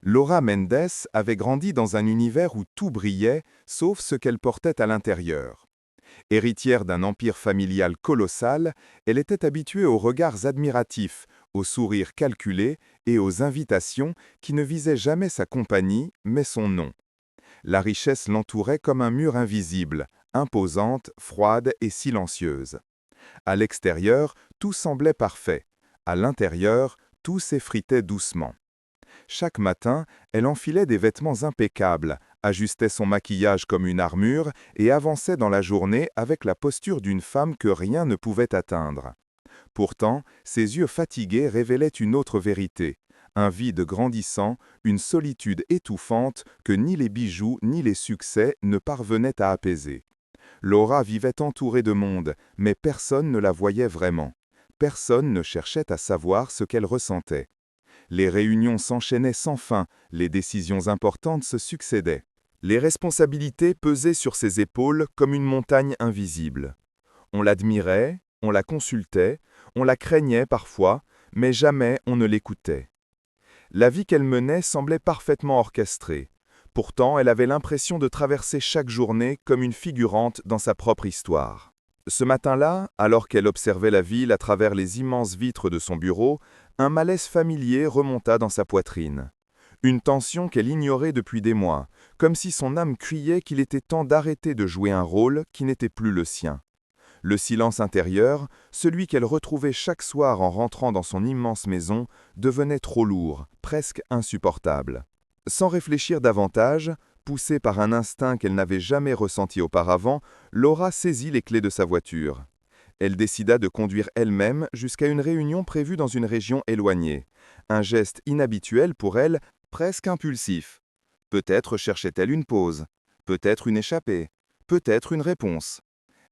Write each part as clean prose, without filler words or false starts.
Laura Mendes avait grandi dans un univers où tout brillait, sauf ce qu'elle portait à l'intérieur. Héritière d'un empire familial colossal, elle était habituée aux regards admiratifs, aux sourires calculés et aux invitations qui ne visaient jamais sa compagnie, mais son nom. La richesse l'entourait comme un mur invisible, imposante, froide et silencieuse. À l'extérieur, tout semblait parfait. À l'intérieur, tout s'effritait doucement. Chaque matin, elle enfilait des vêtements impeccables, ajustait son maquillage comme une armure et avançait dans la journée avec la posture d'une femme que rien ne pouvait atteindre. Pourtant, ses yeux fatigués révélaient une autre vérité, un vide grandissant, une solitude étouffante que ni les bijoux ni les succès ne parvenaient à apaiser. Laura vivait entourée de monde, mais personne ne la voyait vraiment. Personne ne cherchait à savoir ce qu'elle ressentait. Les réunions s'enchaînaient sans fin, les décisions importantes se succédaient. Les responsabilités pesaient sur ses épaules comme une montagne invisible. On l'admirait, on la consultait, on la craignait parfois, mais jamais on ne l'écoutait. La vie qu'elle menait semblait parfaitement orchestrée. Pourtant, elle avait l'impression de traverser chaque journée comme une figurante dans sa propre histoire. Ce matin-là, alors qu'elle observait la ville à travers les immenses vitres de son bureau, un malaise familier remonta dans sa poitrine. Une tension qu'elle ignorait depuis des mois, comme si son âme criait qu'il était temps d'arrêter de jouer un rôle qui n'était plus le sien. Le silence intérieur, celui qu'elle retrouvait chaque soir en rentrant dans son immense maison, devenait trop lourd, presque insupportable. Sans réfléchir davantage, poussée par un instinct qu'elle n'avait jamais ressenti auparavant, Laura saisit les clés de sa voiture. Elle décida de conduire elle-même jusqu'à une réunion prévue dans une région éloignée. Un geste inhabituel pour elle, presque impulsif. Peut-être cherchait-elle une pause, peut-être une échappée, peut-être une réponse.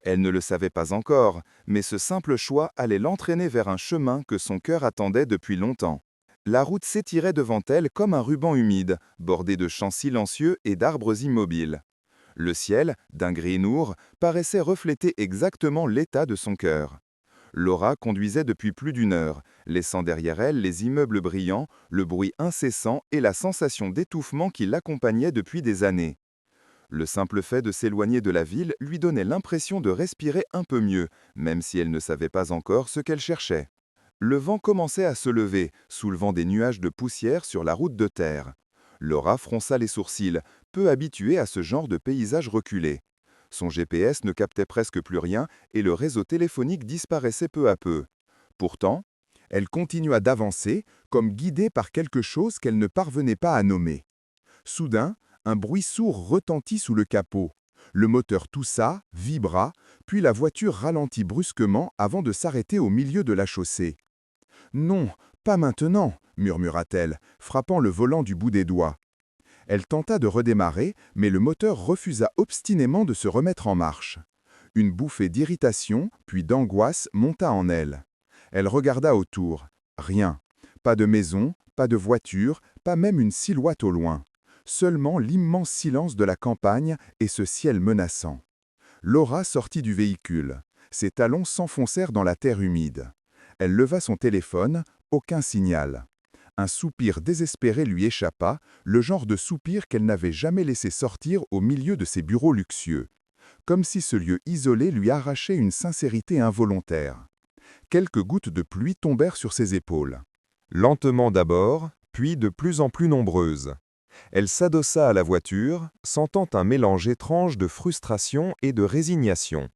Elle ne le savait pas encore, mais ce simple choix allait l'entraîner vers un chemin que son cœur attendait depuis longtemps. La route s'étirait devant elle comme un ruban humide, bordé de champs silencieux et d'arbres immobiles. Le ciel, d'un gris nour, paraissait refléter exactement l'état de son cœur. Laura conduisait depuis plus d'une heure, laissant derrière elle les immeubles brillants, le bruit incessant et la sensation d'étouffement qui l'accompagnait depuis des années. Le simple fait de s'éloigner de la ville lui donnait l'impression de respirer un peu mieux, même si elle ne savait pas encore ce qu'elle cherchait. Le vent commençait à se lever, soulevant des nuages de poussière sur la route de terre. Laura fronça les sourcils, peu habituée à ce genre de paysage reculé. Son GPS ne captait presque plus rien et le réseau téléphonique disparaissait peu à peu. Pourtant, elle continua d'avancer, comme guidée par quelque chose qu'elle ne parvenait pas à nommer. Soudain, un bruit sourd retentit sous le capot. Le moteur toussa, vibra, puis la voiture ralentit brusquement avant de s'arrêter au milieu de la chaussée. Non, pas maintenant, murmura-t-elle, frappant le volant du bout des doigts. Elle tenta de redémarrer, mais le moteur refusa obstinément de se remettre en marche. Une bouffée d'irritation, puis d'angoisse monta en elle. Elle regarda autour. Rien. Pas de maison, pas de voiture, pas même une silhouette au loin. Seulement l'immense silence de la campagne et ce ciel menaçant. Laura sortit du véhicule. Ses talons s'enfoncèrent dans la terre humide. Elle leva son téléphone, aucun signal. Un soupir désespéré lui échappa, le genre de soupir qu'elle n'avait jamais laissé sortir au milieu de ses bureaux luxueux. Comme si ce lieu isolé lui arrachait une sincérité involontaire. Quelques gouttes de pluie tombèrent sur ses épaules. Lentement d'abord, puis de plus en plus nombreuses. Elle s'adossa à la voiture, sentant un mélange étrange de frustration et de résignation.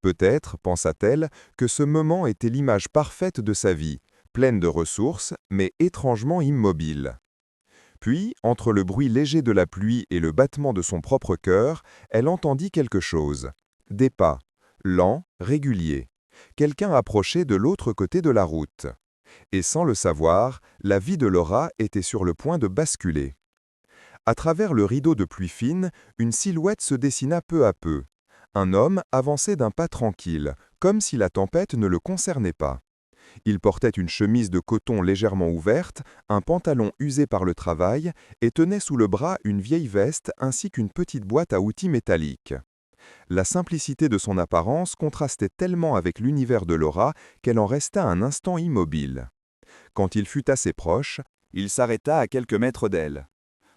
Peut-être, pensa-t-elle, que ce moment était l'image parfaite de sa vie, pleine de ressources, mais étrangement immobile. Puis, entre le bruit léger de la pluie et le battement de son propre cœur, elle entendit quelque chose. Des pas, lents, réguliers. Quelqu'un approchait de l'autre côté de la route. Et sans le savoir, la vie de Laura était sur le point de basculer. À travers le rideau de pluie fine, une silhouette se dessina peu à peu. Un homme avançait d'un pas tranquille, comme si la tempête ne le concernait pas. Il portait une chemise de coton légèrement ouverte, un pantalon usé par le travail et tenait sous le bras une vieille veste ainsi qu'une petite boîte à outils métallique. La simplicité de son apparence contrastait tellement avec l'univers de Laura qu'elle en resta un instant immobile. Quand il fut assez proche, Il s'arrêta à quelques mètres d'elle.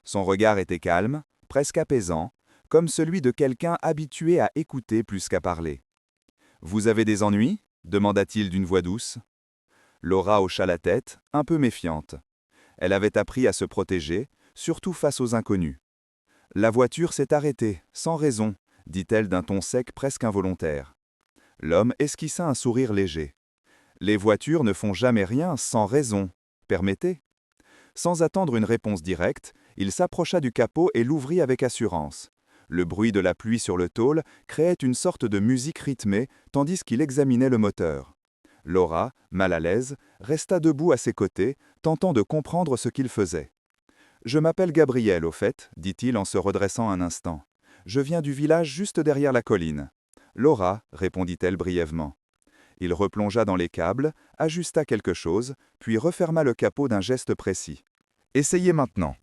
Son regard était calme, presque apaisant, comme celui de quelqu'un habitué à écouter plus qu'à parler. « Vous avez des ennuis » demanda-t-il d'une voix douce. Laura hocha la tête, un peu méfiante. Elle avait appris à se protéger, surtout face aux inconnus. « La voiture s'est arrêtée, sans raison », dit-elle d'un ton sec presque involontaire. L'homme esquissa un sourire léger. « Les voitures ne font jamais rien sans raison. Permettez ?» Sans attendre une réponse directe, il s'approcha du capot et l'ouvrit avec assurance. Le bruit de la pluie sur le tôle créait une sorte de musique rythmée tandis qu'il examinait le moteur. Laura, mal à l'aise, resta debout à ses côtés, tentant de comprendre ce qu'il faisait. « Je m'appelle Gabriel, au fait, » dit-il en se redressant un instant. « Je viens du village juste derrière la colline. »« Laura, » répondit-elle brièvement. Il replongea dans les câbles, ajusta quelque chose, puis referma le capot d'un geste précis. « Essayez maintenant. »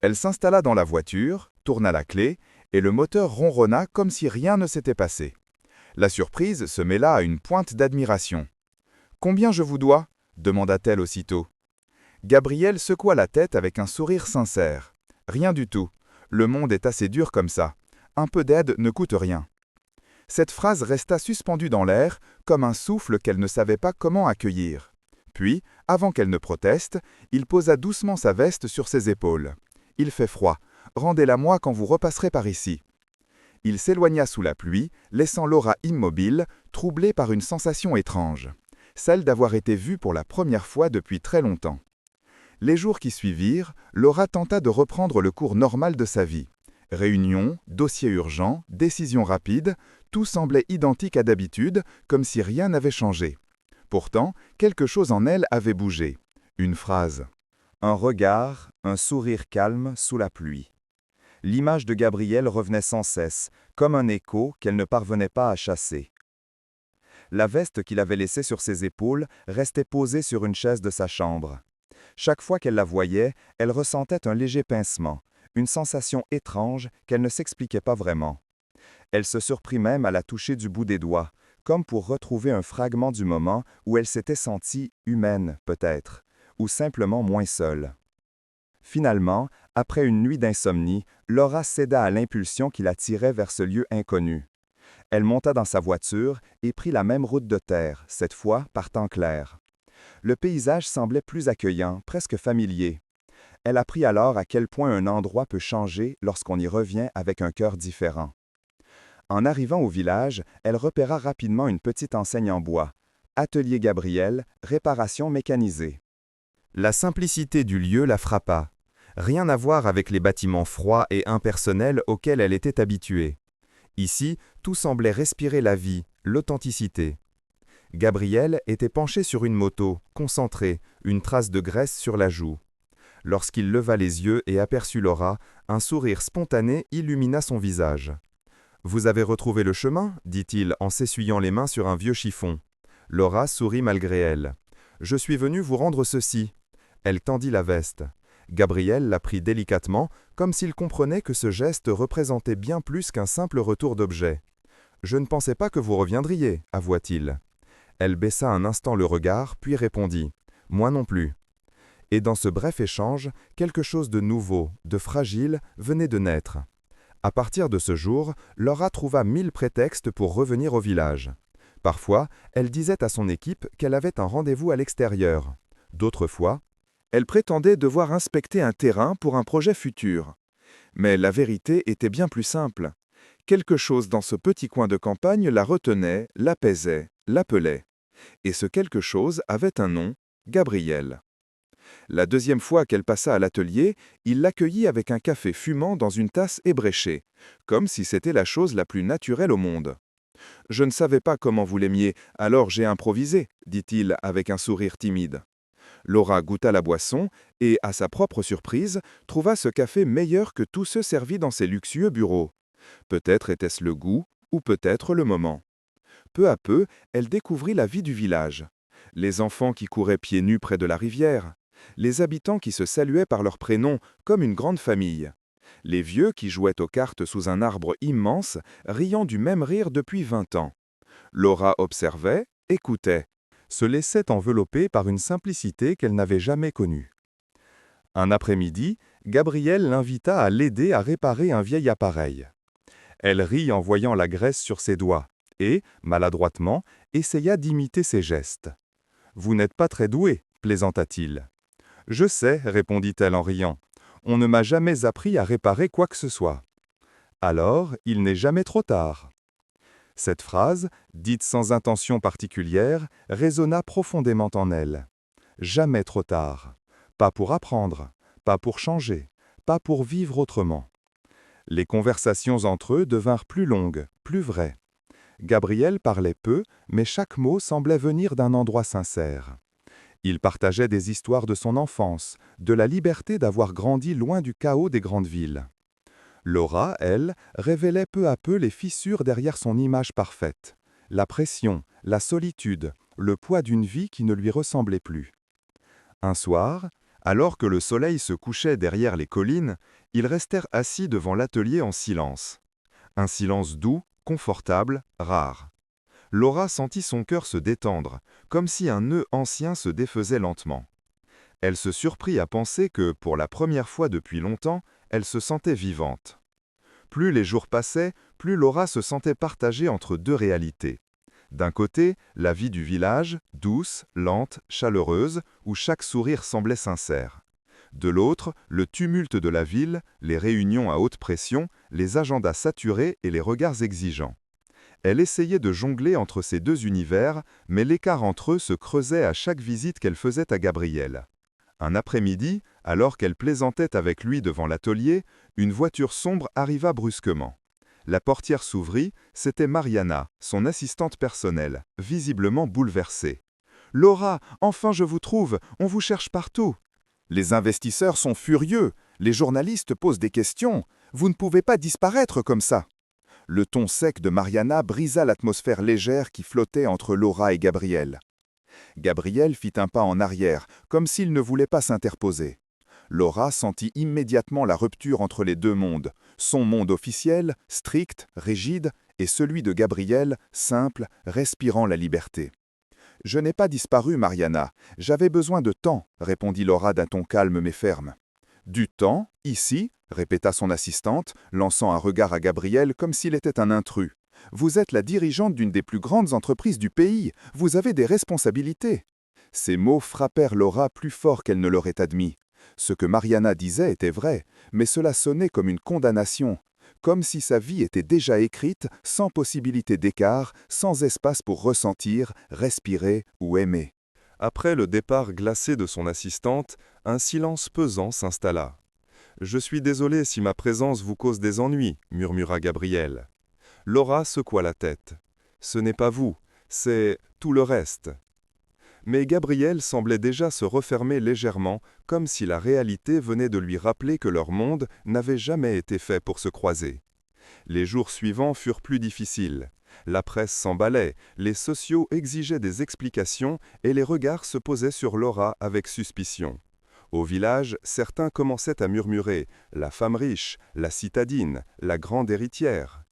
Elle s'installa dans la voiture, tourna la clé, et le moteur ronronna comme si rien ne s'était passé. La surprise se mêla à une pointe d'admiration. « Combien je vous dois » demanda-t-elle aussitôt. Gabriel secoua la tête avec un sourire sincère. « Rien du tout. Le monde est assez dur comme ça. Un peu d'aide ne coûte rien. » Cette phrase resta suspendue dans l'air, comme un souffle qu'elle ne savait pas comment accueillir. Puis, avant qu'elle ne proteste, il posa doucement sa veste sur ses épaules. « Il fait froid. Rendez-la-moi quand vous repasserez par ici. » Il s'éloigna sous la pluie, laissant Laura immobile, troublée par une sensation étrange, celle d'avoir été vue pour la première fois depuis très longtemps. Les jours qui suivirent, Laura tenta de reprendre le cours normal de sa vie. Réunions, dossiers urgents, décisions rapides, tout semblait identique à d'habitude, comme si rien n'avait changé. Pourtant, quelque chose en elle avait bougé. Une phrase. Un regard, un sourire calme sous la pluie. L'image de Gabriel revenait sans cesse, comme un écho qu'elle ne parvenait pas à chasser. La veste qu'il avait laissée sur ses épaules restait posée sur une chaise de sa chambre. Chaque fois qu'elle la voyait, elle ressentait un léger pincement, une sensation étrange qu'elle ne s'expliquait pas vraiment. Elle se surprit même à la toucher du bout des doigts, comme pour retrouver un fragment du moment où elle s'était sentie humaine, peut-être, ou simplement moins seule. Finalement, après une nuit d'insomnie, Laura céda à l'impulsion qui la tirait vers ce lieu inconnu. Elle monta dans sa voiture et prit la même route de terre, cette fois par temps clair. Le paysage semblait plus accueillant, presque familier. Elle apprit alors à quel point un endroit peut changer lorsqu'on y revient avec un cœur différent. En arrivant au village, elle repéra rapidement une petite enseigne en bois. Atelier Gabriel, réparation mécanisée. La simplicité du lieu la frappa. Rien à voir avec les bâtiments froids et impersonnels auxquels elle était habituée. Ici, tout semblait respirer la vie, l'authenticité. Gabriel était penché sur une moto, concentré, une trace de graisse sur la joue. Lorsqu'il leva les yeux et aperçut Laura, un sourire spontané illumina son visage. « Vous avez retrouvé le chemin » dit-il en s'essuyant les mains sur un vieux chiffon. Laura sourit malgré elle. « Je suis venu vous rendre ceci. » Elle tendit la veste. Gabriel la prit délicatement, comme s'il comprenait que ce geste représentait bien plus qu'un simple retour d'objet. « Je ne pensais pas que vous reviendriez, » avoua-t-il. Elle baissa un instant le regard, puis répondit « Moi non plus ». Et dans ce bref échange, quelque chose de nouveau, de fragile, venait de naître. À partir de ce jour, Laura trouva 1000 prétextes pour revenir au village. Parfois, elle disait à son équipe qu'elle avait un rendez-vous à l'extérieur. D'autres fois, elle prétendait devoir inspecter un terrain pour un projet futur. Mais la vérité était bien plus simple. Quelque chose dans ce petit coin de campagne la retenait, l'apaisait, l'appelait. Et ce quelque chose avait un nom, Gabriel. La deuxième fois qu'elle passa à l'atelier, il l'accueillit avec un café fumant dans une tasse ébréchée, comme si c'était la chose la plus naturelle au monde. « Je ne savais pas comment vous l'aimiez, alors j'ai improvisé, » dit-il avec un sourire timide. Laura goûta la boisson et, à sa propre surprise, trouva ce café meilleur que tous ceux servis dans ses luxueux bureaux. Peut-être était-ce le goût, ou peut-être le moment. Peu à peu, elle découvrit la vie du village. Les enfants qui couraient pieds nus près de la rivière. Les habitants qui se saluaient par leurs prénoms comme une grande famille. Les vieux qui jouaient aux cartes sous un arbre immense, riant du même rire depuis 20 ans. Laura observait, écoutait, se laissait envelopper par une simplicité qu'elle n'avait jamais connue. Un après-midi, Gabriel l'invita à l'aider à réparer un vieil appareil. Elle rit en voyant la graisse sur ses doigts et, maladroitement, essaya d'imiter ses gestes. « Vous n'êtes pas très doué, plaisanta-t-il. « Je sais, répondit-elle en riant. On ne m'a jamais appris à réparer quoi que ce soit. Alors, il n'est jamais trop tard. » Cette phrase, dite sans intention particulière, résonna profondément en elle. Jamais trop tard. Pas pour apprendre, pas pour changer, pas pour vivre autrement. Les conversations entre eux devinrent plus longues, plus vraies. Gabriel parlait peu, mais chaque mot semblait venir d'un endroit sincère. Il partageait des histoires de son enfance, de la liberté d'avoir grandi loin du chaos des grandes villes. Laura, elle, révélait peu à peu les fissures derrière son image parfaite, la pression, la solitude, le poids d'une vie qui ne lui ressemblait plus. Un soir, alors que le soleil se couchait derrière les collines, ils restèrent assis devant l'atelier en silence. Un silence doux, confortable, rare. Laura sentit son cœur se détendre, comme si un nœud ancien se défaisait lentement. Elle se surprit à penser que, pour la première fois depuis longtemps, elle se sentait vivante. Plus les jours passaient, plus Laura se sentait partagée entre deux réalités. D'un côté, la vie du village, douce, lente, chaleureuse, où chaque sourire semblait sincère. De l'autre, le tumulte de la ville, les réunions à haute pression, les agendas saturés et les regards exigeants. Elle essayait de jongler entre ces deux univers, mais l'écart entre eux se creusait à chaque visite qu'elle faisait à Gabriel. Un après-midi, alors qu'elle plaisantait avec lui devant l'atelier, une voiture sombre arriva brusquement. La portière s'ouvrit, c'était Mariana, son assistante personnelle, visiblement bouleversée. « Laura, enfin je vous trouve, on vous cherche partout !»« Les investisseurs sont furieux, les journalistes posent des questions, vous ne pouvez pas disparaître comme ça !» Le ton sec de Mariana brisa l'atmosphère légère qui flottait entre Laura et Gabriel. Gabriel fit un pas en arrière, comme s'il ne voulait pas s'interposer. Laura sentit immédiatement la rupture entre les deux mondes, son monde officiel, strict, rigide, et celui de Gabriel, simple, respirant la liberté. « Je n'ai pas disparu, Mariana. J'avais besoin de temps, répondit Laura d'un ton calme mais ferme. « Du temps, ici ?» répéta son assistante, lançant un regard à Gabriel comme s'il était un intrus. « Vous êtes la dirigeante d'une des plus grandes entreprises du pays. Vous avez des responsabilités. » Ces mots frappèrent Laura plus fort qu'elle ne l'aurait admis. Ce que Mariana disait était vrai, mais cela sonnait comme une condamnation, comme si sa vie était déjà écrite, sans possibilité d'écart, sans espace pour ressentir, respirer ou aimer. Après le départ glacé de son assistante, un silence pesant s'installa. « Je suis désolé si ma présence vous cause des ennuis, » murmura Gabriel. Laura secoua la tête. « Ce n'est pas vous, c'est tout le reste. » Mais Gabriel semblait déjà se refermer légèrement, comme si la réalité venait de lui rappeler que leur monde n'avait jamais été fait pour se croiser. Les jours suivants furent plus difficiles. La presse s'emballait, les sociaux exigeaient des explications et les regards se posaient sur Laura avec suspicion. Au village, certains commençaient à murmurer « la femme riche, la citadine, la grande héritière ».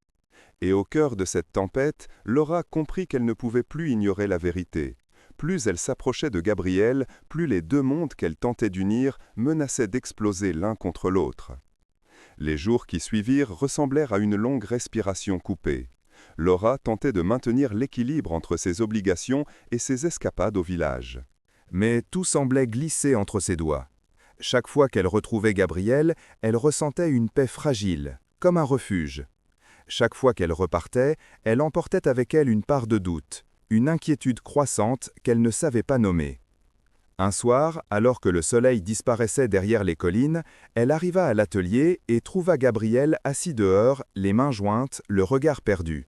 Et au cœur de cette tempête, Laura comprit qu'elle ne pouvait plus ignorer la vérité. Plus elle s'approchait de Gabriel, plus les deux mondes qu'elle tentait d'unir menaçaient d'exploser l'un contre l'autre. Les jours qui suivirent ressemblèrent à une longue respiration coupée. Laura tentait de maintenir l'équilibre entre ses obligations et ses escapades au village. Mais tout semblait glisser entre ses doigts. Chaque fois qu'elle retrouvait Gabriel, elle ressentait une paix fragile, comme un refuge. Chaque fois qu'elle repartait, elle emportait avec elle une part de doute, une inquiétude croissante qu'elle ne savait pas nommer. Un soir, alors que le soleil disparaissait derrière les collines, elle arriva à l'atelier et trouva Gabriel assis dehors, les mains jointes, le regard perdu.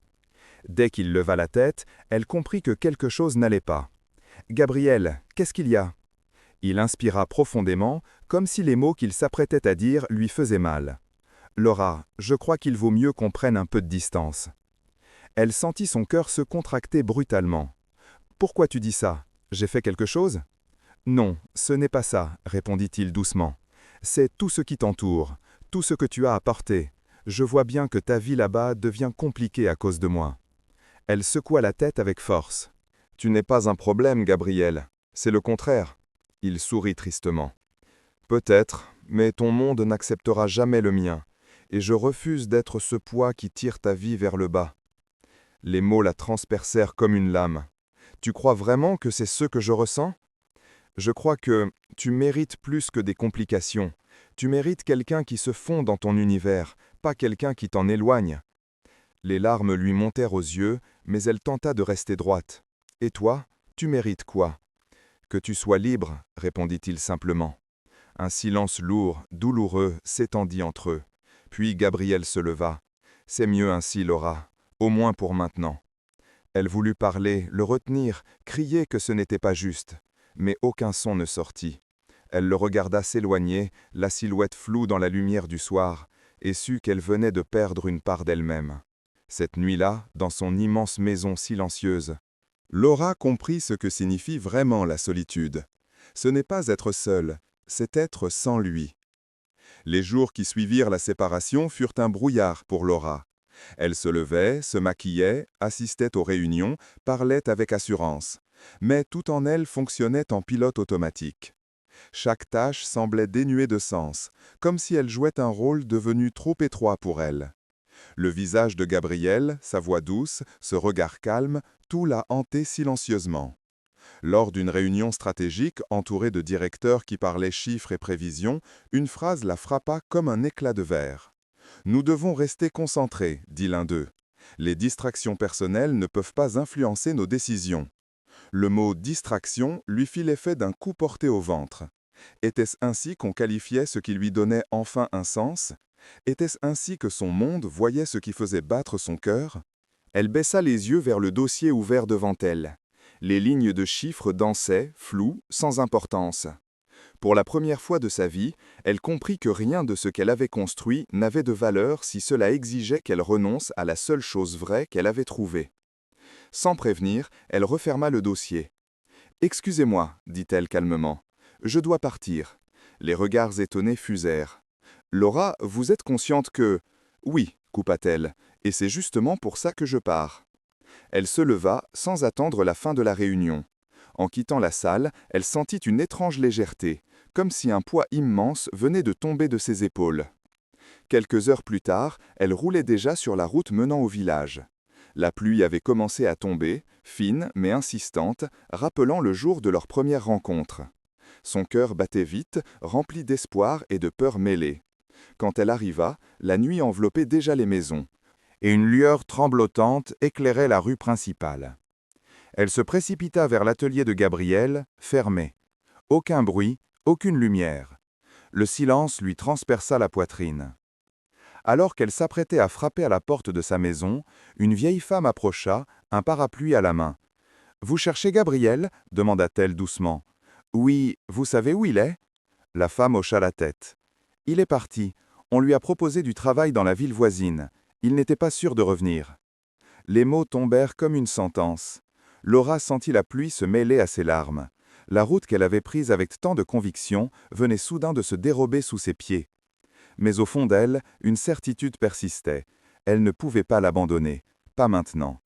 Dès qu'il leva la tête, elle comprit que quelque chose n'allait pas. « Gabriel, qu'est-ce qu'il y a ?» Il inspira profondément, comme si les mots qu'il s'apprêtait à dire lui faisaient mal. « Laura, je crois qu'il vaut mieux qu'on prenne un peu de distance. » Elle sentit son cœur se contracter brutalement. « Pourquoi tu dis ça? J'ai fait quelque chose ?»« Non, ce n'est pas ça, » répondit-il doucement. « C'est tout ce qui t'entoure, tout ce que tu as apporté. Je vois bien que ta vie là-bas devient compliquée à cause de moi. » Elle secoua la tête avec force. « Tu n'es pas un problème, Gabriel. C'est le contraire. » Il sourit tristement. « Peut-être, mais ton monde n'acceptera jamais le mien, et je refuse d'être ce poids qui tire ta vie vers le bas. Les mots la transpercèrent comme une lame. Tu crois vraiment que c'est ce que je ressens? Je crois que tu mérites plus que des complications. Tu mérites quelqu'un qui se fond dans ton univers, pas quelqu'un qui t'en éloigne. Les larmes lui montèrent aux yeux, mais elle tenta de rester droite. Et toi, tu mérites quoi? Que tu sois libre, répondit-il simplement. Un silence lourd, douloureux, s'étendit entre eux. Puis Gabriel se leva. C'est mieux ainsi, Laura, au moins pour maintenant. Elle voulut parler, le retenir, crier que ce n'était pas juste. Mais aucun son ne sortit. Elle le regarda s'éloigner, la silhouette floue dans la lumière du soir, et sut qu'elle venait de perdre une part d'elle-même. Cette nuit-là, dans son immense maison silencieuse, Laura comprit ce que signifie vraiment la solitude. Ce n'est pas être seule, c'est être sans lui. Les jours qui suivirent la séparation furent un brouillard pour Laura. Elle se levait, se maquillait, assistait aux réunions, parlait avec assurance. Mais tout en elle fonctionnait en pilote automatique. Chaque tâche semblait dénuée de sens, comme si elle jouait un rôle devenu trop étroit pour elle. Le visage de Gabriel, sa voix douce, ce regard calme, tout l'a hanté silencieusement. Lors d'une réunion stratégique entourée de directeurs qui parlaient chiffres et prévisions, une phrase la frappa comme un éclat de verre. « Nous devons rester concentrés », dit l'un d'eux. « Les distractions personnelles ne peuvent pas influencer nos décisions. » Le mot « distraction » lui fit l'effet d'un coup porté au ventre. Était-ce ainsi qu'on qualifiait ce qui lui donnait enfin un sens? Était-ce ainsi que son monde voyait ce qui faisait battre son cœur? Elle baissa les yeux vers le dossier ouvert devant elle. Les lignes de chiffres dansaient, floues, sans importance. Pour la première fois de sa vie, elle comprit que rien de ce qu'elle avait construit n'avait de valeur si cela exigeait qu'elle renonce à la seule chose vraie qu'elle avait trouvée. Sans prévenir, elle referma le dossier. « Excusez-moi, dit-elle calmement. Je dois partir. » Les regards étonnés fusèrent. « Laura, vous êtes consciente que… » « Oui, coupa-t-elle, et c'est justement pour ça que je pars. » Elle se leva sans attendre la fin de la réunion. En quittant la salle, elle sentit une étrange légèreté, comme si un poids immense venait de tomber de ses épaules. Quelques heures plus tard, elle roulait déjà sur la route menant au village. La pluie avait commencé à tomber, fine mais insistante, rappelant le jour de leur première rencontre. Son cœur battait vite, rempli d'espoir et de peur mêlée. Quand elle arriva, la nuit enveloppait déjà les maisons, et une lueur tremblotante éclairait la rue principale. Elle se précipita vers l'atelier de Gabriel, fermé. Aucun bruit, aucune lumière. Le silence lui transperça la poitrine. Alors qu'elle s'apprêtait à frapper à la porte de sa maison, une vieille femme approcha, un parapluie à la main. « Vous cherchez Gabriel » demanda-t-elle doucement. « Oui, vous savez où il est ?» La femme hocha la tête. « Il est parti. On lui a proposé du travail dans la ville voisine. Il n'était pas sûr de revenir. » Les mots tombèrent comme une sentence. Laura sentit la pluie se mêler à ses larmes. La route qu'elle avait prise avec tant de conviction venait soudain de se dérober sous ses pieds. Mais au fond d'elle, une certitude persistait. Elle ne pouvait pas l'abandonner, pas maintenant.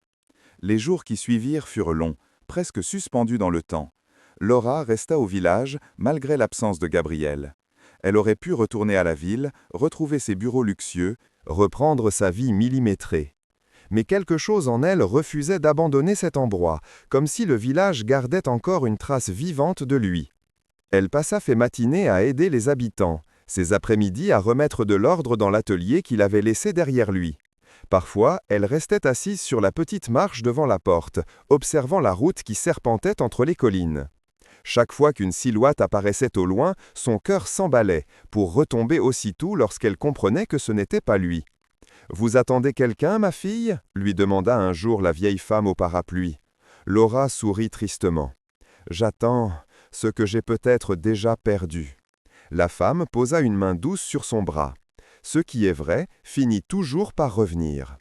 Les jours qui suivirent furent longs, presque suspendus dans le temps. Laura resta au village, malgré l'absence de Gabriel. Elle aurait pu retourner à la ville, retrouver ses bureaux luxueux, reprendre sa vie millimétrée. Mais quelque chose en elle refusait d'abandonner cet endroit, comme si le village gardait encore une trace vivante de lui. Elle passa ses matinées à aider les habitants, ses après-midi à remettre de l'ordre dans l'atelier qu'il avait laissé derrière lui. Parfois, elle restait assise sur la petite marche devant la porte, observant la route qui serpentait entre les collines. Chaque fois qu'une silhouette apparaissait au loin, son cœur s'emballait, pour retomber aussitôt lorsqu'elle comprenait que ce n'était pas lui. « Vous attendez quelqu'un, ma fille » lui demanda un jour la vieille femme au parapluie. Laura sourit tristement. « J'attends ce que j'ai peut-être déjà perdu. » La femme posa une main douce sur son bras. « Ce qui est vrai finit toujours par revenir. »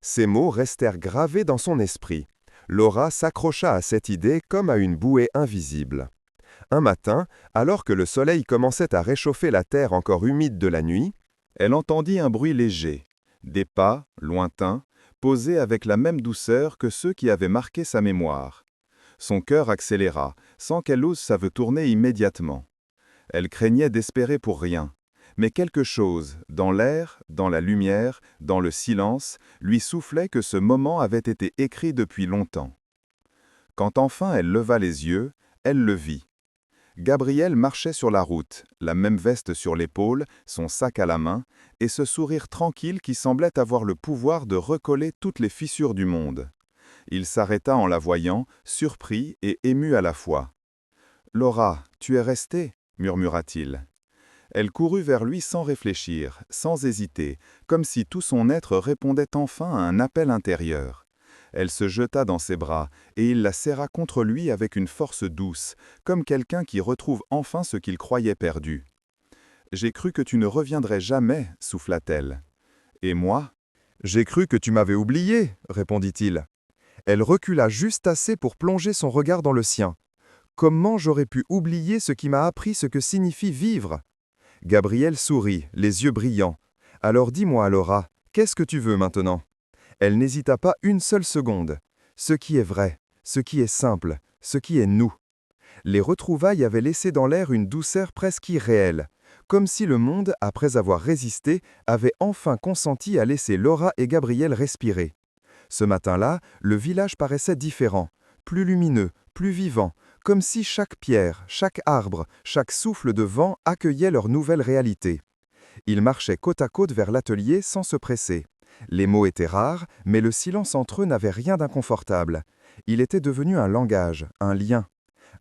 Ces mots restèrent gravés dans son esprit. Laura s'accrocha à cette idée comme à une bouée invisible. Un matin, alors que le soleil commençait à réchauffer la terre encore humide de la nuit, elle entendit un bruit léger, des pas, lointains, posés avec la même douceur que ceux qui avaient marqué sa mémoire. Son cœur accéléra, sans qu'elle ose s'aveu tourner immédiatement. Elle craignait d'espérer pour rien. Mais quelque chose, dans l'air, dans la lumière, dans le silence, lui soufflait que ce moment avait été écrit depuis longtemps. Quand enfin elle leva les yeux, elle le vit. Gabriel marchait sur la route, la même veste sur l'épaule, son sac à la main, et ce sourire tranquille qui semblait avoir le pouvoir de recoller toutes les fissures du monde. Il s'arrêta en la voyant, surpris et ému à la fois. « Laura, tu es restée » murmura-t-il. Elle courut vers lui sans réfléchir, sans hésiter, comme si tout son être répondait enfin à un appel intérieur. Elle se jeta dans ses bras, et il la serra contre lui avec une force douce, comme quelqu'un qui retrouve enfin ce qu'il croyait perdu. « J'ai cru que tu ne reviendrais jamais, souffla-t-elle. Et moi ? J'ai cru que tu m'avais oublié, répondit-il. Elle recula juste assez pour plonger son regard dans le sien. Comment j'aurais pu oublier ce qui m'a appris ce que signifie vivre ? Gabriel sourit, les yeux brillants. Alors dis-moi, Laura, qu'est-ce que tu veux maintenant ? Elle n'hésita pas une seule seconde. Ce qui est vrai, ce qui est simple, ce qui est nous. Les retrouvailles avaient laissé dans l'air une douceur presque irréelle, comme si le monde, après avoir résisté, avait enfin consenti à laisser Laura et Gabriel respirer. Ce matin-là, le village paraissait différent, plus lumineux, plus vivant, comme si chaque pierre, chaque arbre, chaque souffle de vent accueillait leur nouvelle réalité. Ils marchaient côte à côte vers l'atelier sans se presser. Les mots étaient rares, mais le silence entre eux n'avait rien d'inconfortable. Il était devenu un langage, un lien.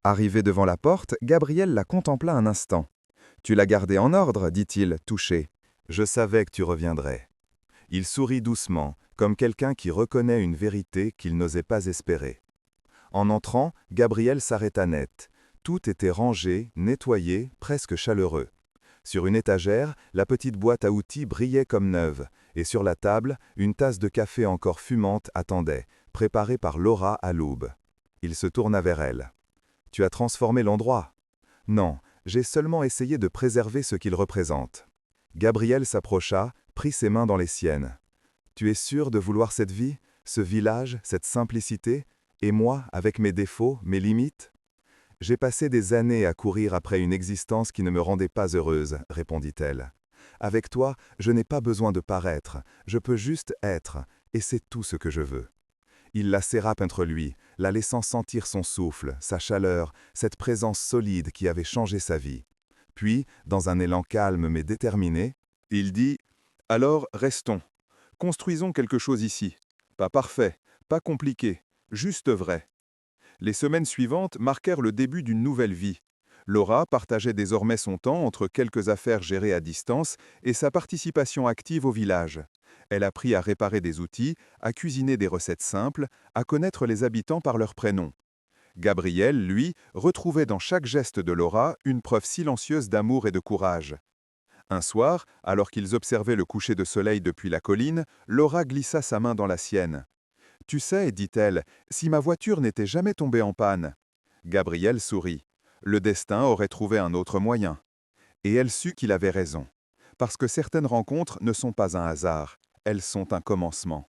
Arrivé devant la porte, Gabriel la contempla un instant. « Tu l'as gardée en ordre, dit-il, touché. Je savais que tu reviendrais. » Il sourit doucement, comme quelqu'un qui reconnaît une vérité qu'il n'osait pas espérer. En entrant, Gabriel s'arrêta net. Tout était rangé, nettoyé, presque chaleureux. Sur une étagère, la petite boîte à outils brillait comme neuve, et sur la table, une tasse de café encore fumante attendait, préparée par Laura à l'aube. Il se tourna vers elle. « Tu as transformé l'endroit ?»« Non, j'ai seulement essayé de préserver ce qu'il représente. » Gabriel s'approcha, prit ses mains dans les siennes. « Tu es sûr de vouloir cette vie, ce village, cette simplicité, et moi, avec mes défauts, mes limites ?» « J'ai passé des années à courir après une existence qui ne me rendait pas heureuse, répondit-elle. Avec toi, je n'ai pas besoin de paraître, je peux juste être, et c'est tout ce que je veux. Il la serra contre lui, la laissant sentir son souffle, sa chaleur, cette présence solide qui avait changé sa vie. Puis, dans un élan calme mais déterminé, il dit « Alors, restons. Construisons quelque chose ici. Pas parfait, pas compliqué, juste vrai. » Les semaines suivantes marquèrent le début d'une nouvelle vie. Laura partageait désormais son temps entre quelques affaires gérées à distance et sa participation active au village. Elle apprit à réparer des outils, à cuisiner des recettes simples, à connaître les habitants par leurs prénoms. Gabriel, lui, retrouvait dans chaque geste de Laura une preuve silencieuse d'amour et de courage. Un soir, alors qu'ils observaient le coucher de soleil depuis la colline, Laura glissa sa main dans la sienne. « Tu sais, dit-elle, si ma voiture n'était jamais tombée en panne. » Gabriel sourit. Le destin aurait trouvé un autre moyen. Et elle sut qu'il avait raison. Parce que certaines rencontres ne sont pas un hasard, elles sont un commencement.